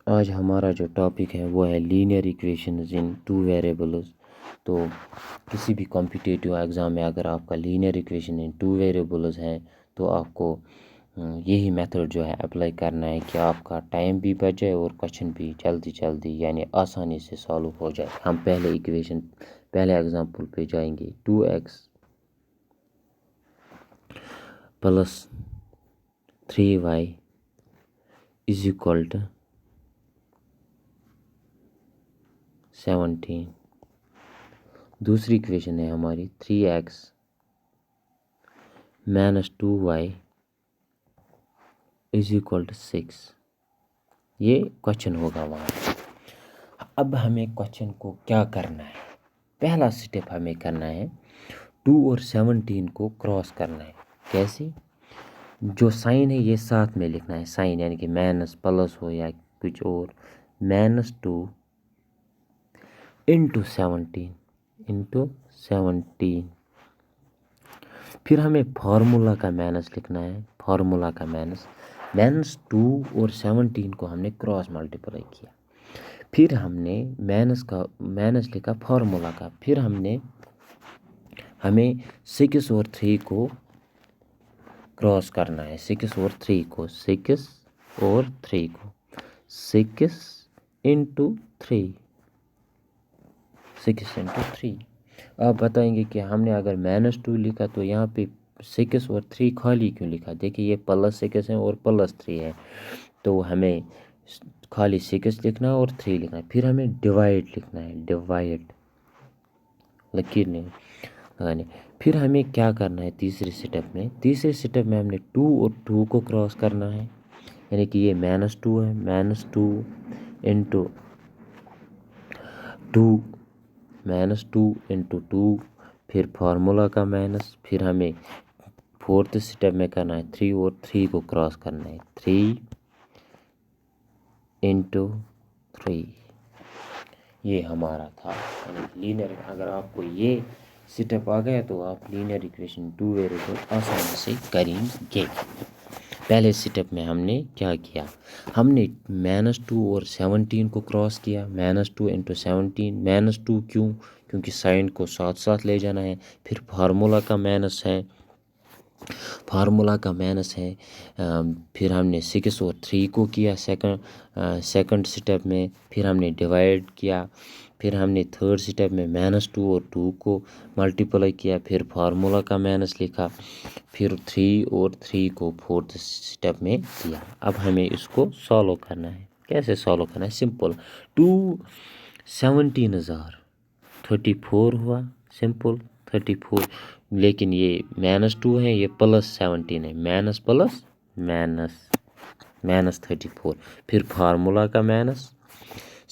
آج ہمارا جو ٹاپک ہے وہ ہے لینئر ایکویشنز ان ٹو ویریبلز. تو کسی بھی کمپٹیٹیو ایگزام میں اگر آپ کا لینئر ایکویشن ان ٹو ویریبلز ہے تو آپ کو یہی میتھڈ جو ہے اپلائی کرنا ہے کہ آپ کا ٹائم بھی بچ جائے اور کویشچن بھی جلدی یعنی آسانی سے سالو ہو جائے. ہم پہلے ایگزامپل پہ جائیں گے. 2x + 3y = 17. دوسری ایکویشن ہے ہماری 3x - 2y = 6. یہ کویشچن ہوگا وہاں. اب ہمیں کویشچن کو کیا کرنا ہے؟ پہلا سٹیپ ہمیں کرنا ہے 2 اور 17 کو کراس کرنا ہے. کیسے؟ جو سائن ہے یہ ساتھ میں لکھنا ہے. سائن یعنی کہ مائنس پلس ہو یا کچھ اور. -2 × 17 پھر ہمیں فارمولا کا مائنس لکھنا ہے. فارمولا کا -2 اور 17 کو ہم نے کراس ملٹیپلائی کیا. پھر ہم نے مائنس لکھا فارمولا کا. پھر ہمیں 6 اور 3 کو کراس کرنا ہے. 6 اور 3 کو 6 × 3. آپ بتائیں گے کہ ہم نے اگر -2 لکھا تو یہاں پہ 6 اور 3 خالی کیوں لکھا؟ دیکھیے یہ +6 ہے اور +3 ہے تو ہمیں خالی 6 لکھنا ہے اور 3 لکھنا ہے. پھر ہمیں ڈیوائڈ لکھنا ہے. ڈیوائڈ لکیر نہیں لگانی. پھر ہمیں کیا کرنا ہے تیسرے سٹیپ میں ہم نے 2 اور 2 کو کراس کرنا ہے. یعنی کہ یہ -2 ہے. -2 × 2 پھر فارمولا کا مائنس. پھر ہمیں فورتھ سٹیپ میں کرنا ہے 3 اور 3 کو کراس کرنا ہے. 3 × 3 یہ ہمارا تھا لینئر. اگر آپ کو یہ سٹیپ آ گیا تو آپ لینئر ایکویشن 2 ویریبل آسانی سے کریں گے. پہلے سٹیپ میں ہم نے کیا کیا؟ ہم نے -2 اور 17 کو کراس کیا. -2 × 17 -2 کیونکہ سائن کو ساتھ لے جانا ہے. پھر فارمولا کا مائنس ہے. پھر ہم نے 6 اور 3 کو کیا سیکنڈ سٹیپ میں. پھر ہم نے ڈیوائڈ کیا. پھر ہم نے تھرڈ سٹیپ میں -2 اور 2 کو ملٹیپلائی کیا. پھر فارمولا کا مائنس لکھا. پھر 3 اور 3 کو فورتھ سٹیپ میں کیا. اب ہمیں اس کو سالو کرنا ہے. کیسے سالو کرنا ہے؟ سمپل. 2 17,000 34 ہوا. سمپل 34. لیکن یہ -2 ہے یہ +17 ہے. -34. پھر فارمولا کا مائنس.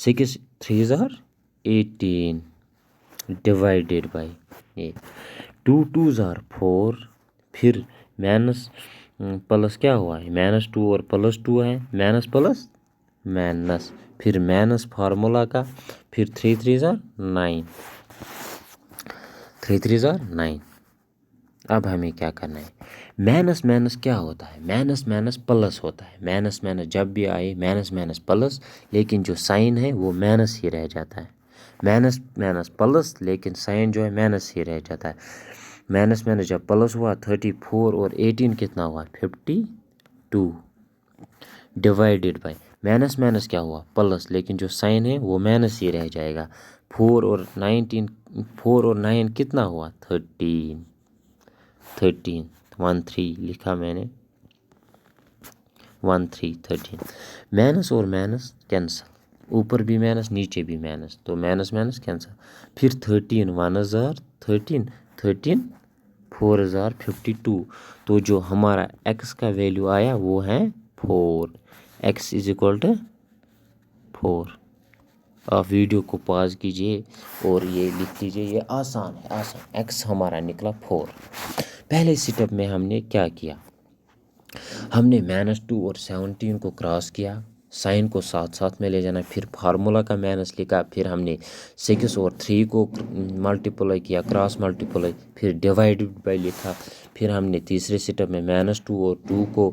6 3 18 divided by 2 2 4. پھر مائنس پلس کیا ہوا ہے؟ -2 اور +2 ہے. مائنس پھر مائنس فارمولا کا. پھر 3 3 9. 3 3 9. اب ہمیں کیا کرنا ہے؟ مائنس کیا ہوتا ہے؟ مائنس پلس ہوتا ہے. مائنس جب بھی آئے مائنس پلس لیکن جو سائن ہے وہ مائنس ہی رہ جاتا ہے. مائنس پلس لیکن سائن جو ہے مائنس ہی رہ جاتا ہے. مائنس جب پلس ہوا 34 اور 18 کتنا ہوا؟ 52 ڈیوائڈیڈ بائی مائنس کیا ہوا؟ پلس لیکن جو سائن ہے وہ مائنس ہی رہ جائے گا. 4 اور 9 کتنا ہوا؟ 13 13 لکھا میں نے 13. مائنس اور مائنس کینسل. اوپر بھی مائنس نیچے بھی مائنس تو مائنس کینسل. پھر 13 1 13 13 4 52. تو جو ہمارا x کا ویلیو آیا وہ ہے 4. x = 4. آپ ویڈیو کو پاز کیجئے اور یہ لکھ لیجئے. یہ آسان ہے. x ہمارا نکلا 4. پہلے سٹیپ میں ہم نے کیا کیا؟ ہم نے -2 اور 17 کو کراس کیا. سائن کو ساتھ میں لے جانا. پھر فارمولا کا مائنس لکھا. پھر ہم نے 6 اور 3 کو ملٹیپلائی کیا کراس ملٹیپلائی. پھر ڈیوائڈ بائی لکھا. پھر ہم نے تیسرے سٹیپ میں -2 اور 2 کو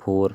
4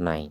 9।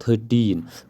13,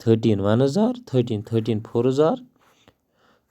13 1000, 13 13 4000,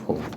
4।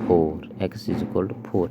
4, x = 4।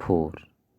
4,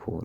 4,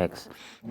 x,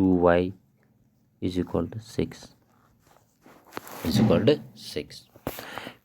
2y = 6।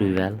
12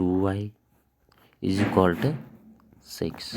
2y = 6।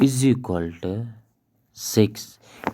= 6,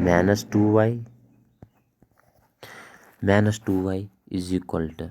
-2y =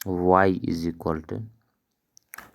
y =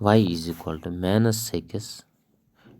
-6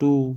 2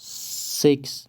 6,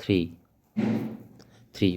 3,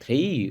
3,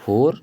4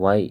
y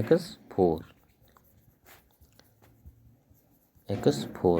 x 4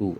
2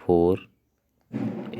4,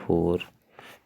4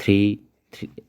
3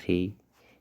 3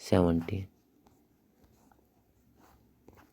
17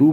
2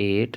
8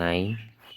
9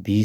20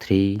3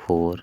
4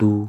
2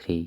3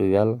12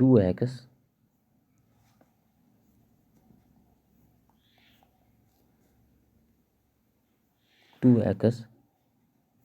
2x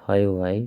5y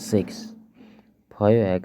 6 5x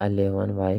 11y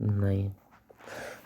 9।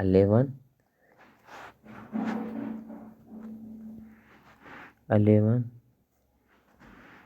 11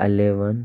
11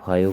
5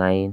9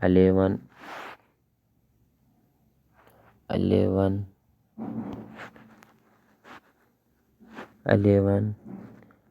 11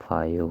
5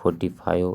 45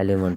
11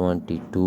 22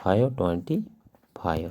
5 25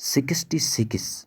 66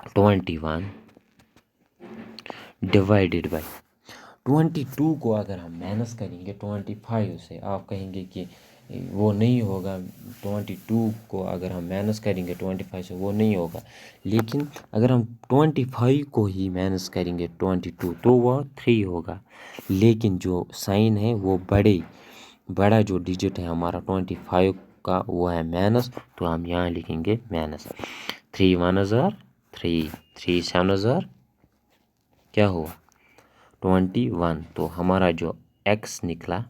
21 divided by 22 کو اگر ہم مائنس کریں گے 25 سے، آپ کہیں گے کہ وہ نہیں ہوگا، 22 کو اگر ہم مائنس کریں گے 25 سے وہ نہیں ہوگا، لیکن اگر ہم 25 کو ہی مائنس کریں گے 22 تو وہ 3 ہوگا، لیکن جو سائن ہے وہ بڑا جو ڈیجٹ ہے ہمارا 25 کا وہ ہے مائنس، تو ہم یہاں لکھیں گے مائنس 3 1 3 3 7 کیا ہوا 21، تو ہمارا جو ایکس نکلا،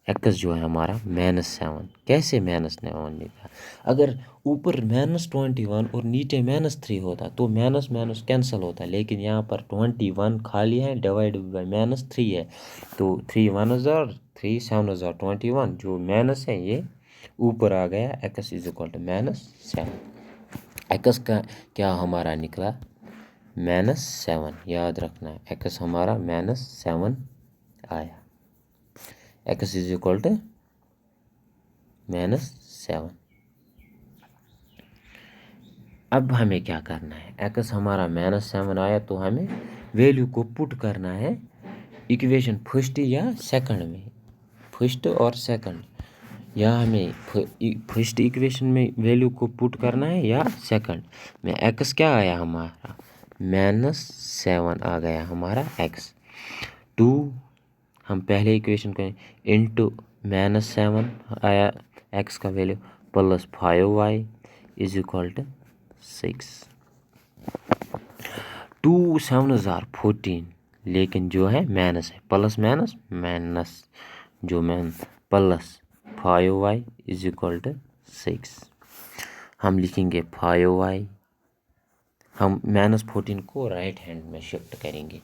ایکس جو ہے ہمارا -7، کیسے -7 نکلا؟ اگر اوپر -21 اور نیچے -3 ہوتا تو مائنس کینسل ہوتا، لیکن یہاں پر 21 خالی ہے ڈیوائڈ بائی -3 ہے، تو 3 1 3 7 21 جو مائنس ہے یہ اوپر آ گیا، x is equal to -7، x کا کیا ہمارا نکلا -7، یاد رکھنا ہے ایکس ہمارا -7 آیا، ایکس از اکول ٹو -7۔ اب ہمیں کیا کرنا ہے، ایکس ہمارا -7 آیا تو ہمیں ویلیو کو پٹ کرنا ہے ایکویشن فرسٹ یا سیکنڈ میں، فرسٹ اور سیکنڈ، یا ہمیں فرسٹ ایکویشن میں ویلیو کو پٹ کرنا ہے یا سیکنڈ میں۔ ایکس کیا آیا ہمارا -7 آ گیا ہمارا ایکس، 2 ہم پہلے ایکویشن کو انٹو -7 آیا ایکس کا value plus 5y is equal to 6، 2 7 14، لیکن جو ہے مائنس ہے، پلس مائنس جو plus 5y is equal to 6، ہم لکھیں گے 5y، ہم -14 کو رائٹ ہینڈ میں شفٹ کریں گے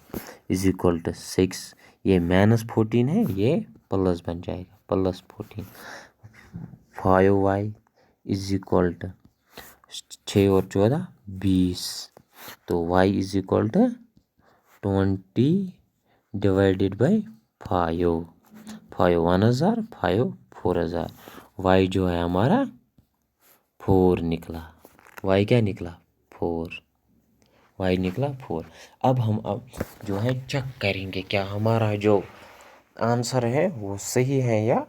از اکول ٹو 6، یہ -14 ہے یہ پلس بن جائے گا plus 14، 5y is equal to 6 اور 14 20، تو y is equal to 20 divided by 5، 5 1 5 4 y جو ہے ہمارا 4 نکلا، y کیا نکلا 4، y نکلا 4۔ اب ہم جو ہے چیک کریں گے کیا ہمارا جو آنسر ہے وہ صحیح ہے یا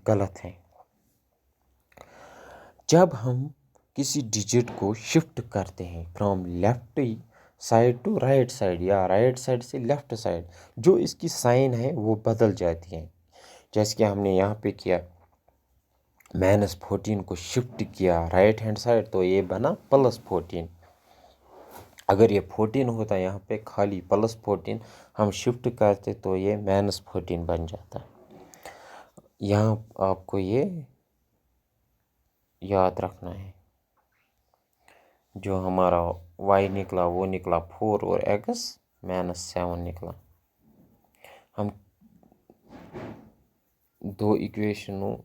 غلط ہے۔ جب ہم کسی ڈیجٹ کو شفٹ کرتے ہیں from left side to right side یا رائٹ سائڈ سے لیفٹ سائڈ، جو اس کی سائن ہے وہ بدل جاتی ہے، جیسے کہ ہم نے یہاں پہ کیا -14 کو شفٹ کیا رائٹ ہینڈ سائڈ تو یہ بنا +14، اگر یہ 14 ہوتا یہاں پہ خالی +14 ہم شفٹ کرتے تو یہ -14 بن جاتا، یہاں آپ کو یہ یاد رکھنا ہے، جو ہمارا y نکلا وہ نکلا 4 اور x -7 نکلا، ہم دو ایکویشنوں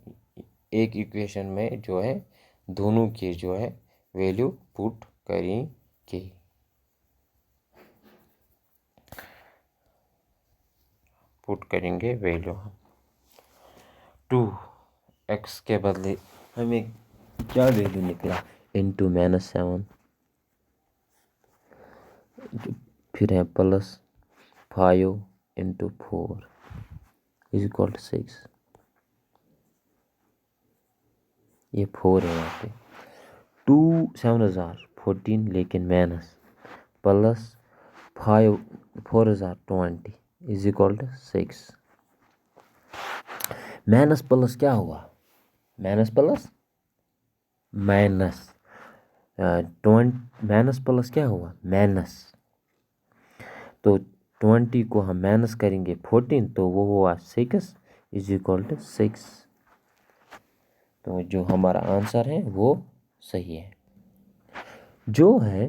ایک ایکویشن میں جو ہے دونوں کے جو ہے ویلیو پٹ کریں گے، ویلیو 2x کے بدلے ہمیں کیا ویلیو نکلا انٹو -7، پھر ہے plus 5 into 4 is equal to 6، یہ 4 ہے یہاں پہ، 2 7 14 لیکن minus plus 5 4 20 is equal to 6، minus plus کیا ہوا minus plus minus minus plus کیا ہوا مائنس، تو 20 کو ہم مائنس کریں گے 14 تو وہ ہوا 6 از اکول ٹو 6، تو جو ہمارا آنسر ہے وہ صحیح ہے، جو ہے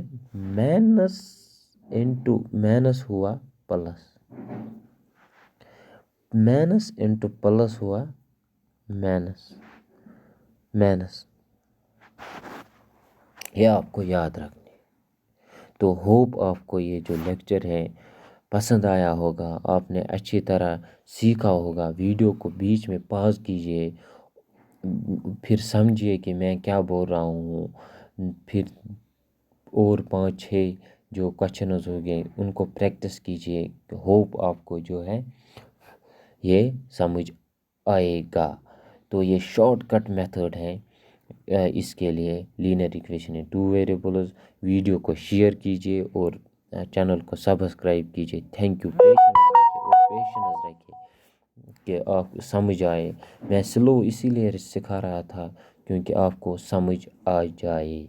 مائنس انٹو مائنس ہوا پلس، مائنس انٹو پلس ہوا مائنس، یہ آپ کو یاد رکھنے، تو ہوپ آپ کو یہ جو لیکچر ہے پسند آیا ہوگا، آپ نے اچھی طرح سیکھا ہوگا، ویڈیو کو بیچ میں پاز کیجئے، پھر سمجھیے کہ میں کیا بول رہا ہوں، پھر اور 5-6 جو کوشچنز ہو گئے ان کو پریکٹس کیجیے. ہوپ آپ کو جو ہے یہ سمجھ آئے گا. تو یہ شارٹ کٹ میتھڈ ہے اس کے لیے لینئر ایکویشن ہے 2 ویریبلز. ویڈیو کو شیئر کیجیے اور چینل کو سبسکرائب کیجیے. Thank you. پیشنس رکھیے کہ آپ سمجھ آئے. میں سلو اسی لیے سکھا رہا تھا کیونکہ آپ کو سمجھ آ جائے.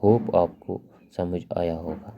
ہوپ آپ کو سمجھ آیا ہوگا.